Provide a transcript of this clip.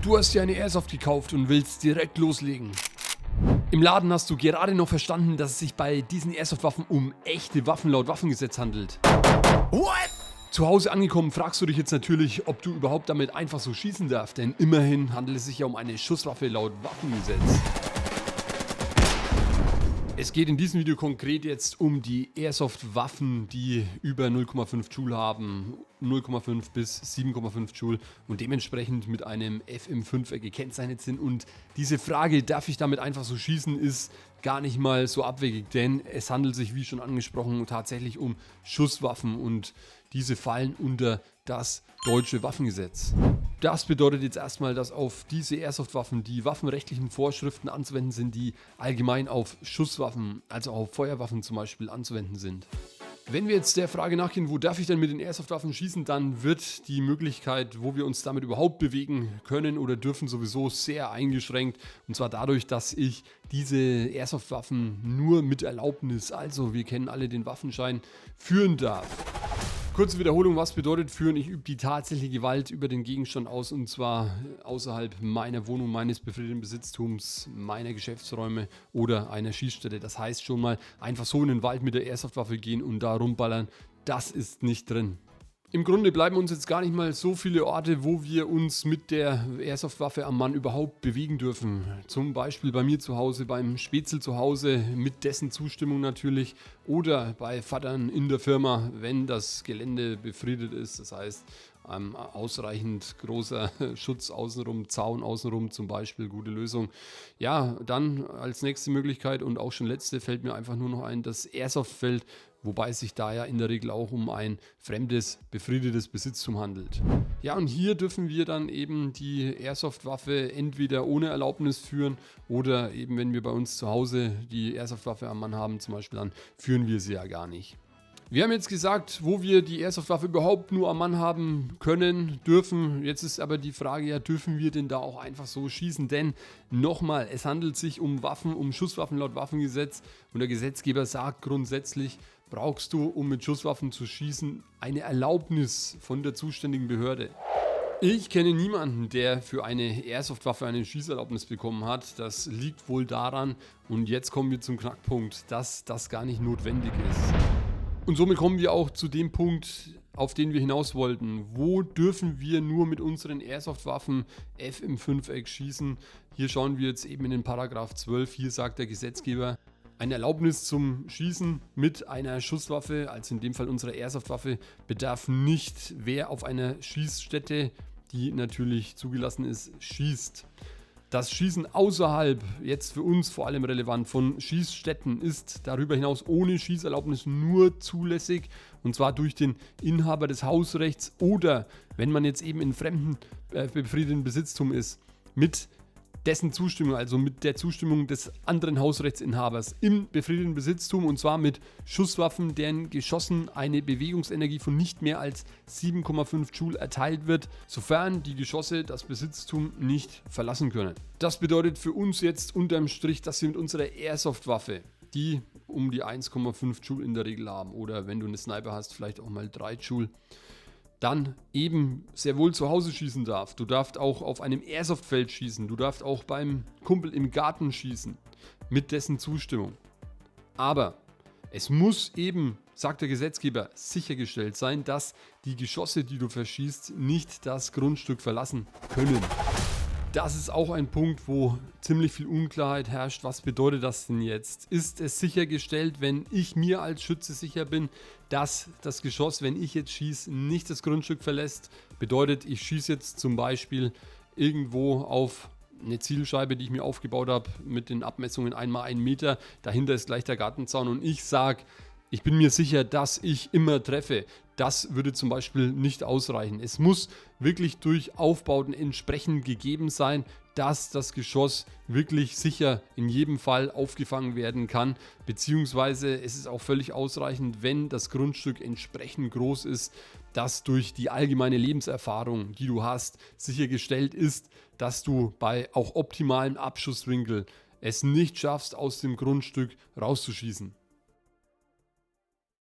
Du hast dir eine Airsoft gekauft und willst direkt loslegen. Im Laden hast du gerade noch verstanden, dass es sich bei diesen Airsoft-Waffen um echte Waffen laut Waffengesetz handelt. What? Zu Hause angekommen fragst du dich jetzt natürlich, ob du überhaupt damit einfach so schießen darfst, denn immerhin handelt es sich ja um eine Schusswaffe laut Waffengesetz. Es geht in diesem Video konkret jetzt um die Airsoft-Waffen, die über 0,5 Joule haben, 0,5 bis 7,5 Joule und dementsprechend mit einem FM5 gekennzeichnet sind. Und diese Frage, darf ich damit einfach so schießen, ist gar nicht mal so abwegig, denn es handelt sich, wie schon angesprochen, tatsächlich um Schusswaffen und diese fallen unter das deutsche Waffengesetz. Das bedeutet jetzt erstmal, dass auf diese Airsoft-Waffen die waffenrechtlichen Vorschriften anzuwenden sind, die allgemein auf Schusswaffen, also auf Feuerwaffen zum Beispiel, anzuwenden sind. Wenn wir jetzt der Frage nachgehen, wo darf ich denn mit den Airsoft-Waffen schießen, dann wird die Möglichkeit, wo wir uns damit überhaupt bewegen können oder dürfen, sowieso sehr eingeschränkt. Und zwar dadurch, dass ich diese Airsoft-Waffen nur mit Erlaubnis, also wir kennen alle den Waffenschein, führen darf. Kurze Wiederholung, was bedeutet führen? Ich übe die tatsächliche Gewalt über den Gegenstand aus und zwar außerhalb meiner Wohnung, meines befriedeten Besitztums, meiner Geschäftsräume oder einer Schießstätte. Das heißt schon mal einfach so in den Wald mit der Airsoft-Waffe gehen und da rumballern, das ist nicht drin. Im Grunde bleiben uns jetzt gar nicht mal so viele Orte, wo wir uns mit der Airsoft-Waffe am Mann überhaupt bewegen dürfen. Zum Beispiel bei mir zu Hause, beim Spätzl zu Hause, mit dessen Zustimmung natürlich. Oder bei Vatern in der Firma, wenn das Gelände befriedet ist. Das heißt, ausreichend großer Schutz außenrum, Zaun außenrum zum Beispiel, gute Lösung. Ja, dann als nächste Möglichkeit und auch schon letzte fällt mir einfach nur noch ein, das Airsoft-Feld, wobei es sich da ja in der Regel auch um ein fremdes, befriedetes Besitztum handelt. Ja, und hier dürfen wir dann eben die Airsoft-Waffe entweder ohne Erlaubnis führen oder eben, wenn wir bei uns zu Hause die Airsoft-Waffe am Mann haben zum Beispiel, dann führen wir sie ja gar nicht. Wir haben jetzt gesagt, wo wir die Airsoft-Waffe überhaupt nur am Mann haben können, dürfen. Jetzt ist aber die Frage, ja, dürfen wir denn da auch einfach so schießen? Denn nochmal, es handelt sich um Waffen, um Schusswaffen laut Waffengesetz und der Gesetzgeber sagt grundsätzlich, brauchst du, um mit Schusswaffen zu schießen, eine Erlaubnis von der zuständigen Behörde. Ich kenne niemanden, der für eine Airsoft-Waffe eine Schießerlaubnis bekommen hat. Das liegt wohl daran, und jetzt kommen wir zum Knackpunkt, dass das gar nicht notwendig ist. Und somit kommen wir auch zu dem Punkt, auf den wir hinaus wollten. Wo dürfen wir nur mit unseren Airsoft-Waffen FM5 schießen? Hier schauen wir jetzt eben in den Paragraph 12. Hier sagt der Gesetzgeber, eine Erlaubnis zum Schießen mit einer Schusswaffe, also in dem Fall unsere Airsoft-Waffe, bedarf nicht, wer auf einer Schießstätte, die natürlich zugelassen ist, schießt. Das Schießen außerhalb, jetzt für uns vor allem relevant, von Schießstätten ist darüber hinaus ohne Schießerlaubnis nur zulässig, und zwar durch den Inhaber des Hausrechts oder, wenn man jetzt eben in fremden befriedeten Besitztum ist, mit dessen Zustimmung, also mit der Zustimmung des anderen Hausrechtsinhabers im befriedeten Besitztum, und zwar mit Schusswaffen, deren Geschossen eine Bewegungsenergie von nicht mehr als 7,5 Joule erteilt wird, sofern die Geschosse das Besitztum nicht verlassen können. Das bedeutet für uns jetzt unterm Strich, dass wir mit unserer Airsoft-Waffe, die um die 1,5 Joule in der Regel haben, oder wenn du eine Sniper hast, vielleicht auch mal 3 Joule, dann eben sehr wohl zu Hause schießen darf. Du darfst auch auf einem Airsoft-Feld schießen. Du darfst auch beim Kumpel im Garten schießen. Mit dessen Zustimmung. Aber es muss eben, sagt der Gesetzgeber, sichergestellt sein, dass die Geschosse, die du verschießt, nicht das Grundstück verlassen können. Das ist auch ein Punkt, wo ziemlich viel Unklarheit herrscht. Was bedeutet das denn jetzt? Ist es sichergestellt, wenn ich mir als Schütze sicher bin, dass das Geschoss, wenn ich jetzt schieße, nicht das Grundstück verlässt? Bedeutet, ich schieße jetzt zum Beispiel irgendwo auf eine Zielscheibe, die ich mir aufgebaut habe, mit den Abmessungen 1x1 Meter. Dahinter ist gleich der Gartenzaun und ich sage, ich bin mir sicher, dass ich immer treffe. Das würde zum Beispiel nicht ausreichen. Es muss wirklich durch Aufbauten entsprechend gegeben sein, dass das Geschoss wirklich sicher in jedem Fall aufgefangen werden kann. Beziehungsweise es ist auch völlig ausreichend, wenn das Grundstück entsprechend groß ist, dass durch die allgemeine Lebenserfahrung, die du hast, sichergestellt ist, dass du bei auch optimalem Abschusswinkel es nicht schaffst, aus dem Grundstück rauszuschießen.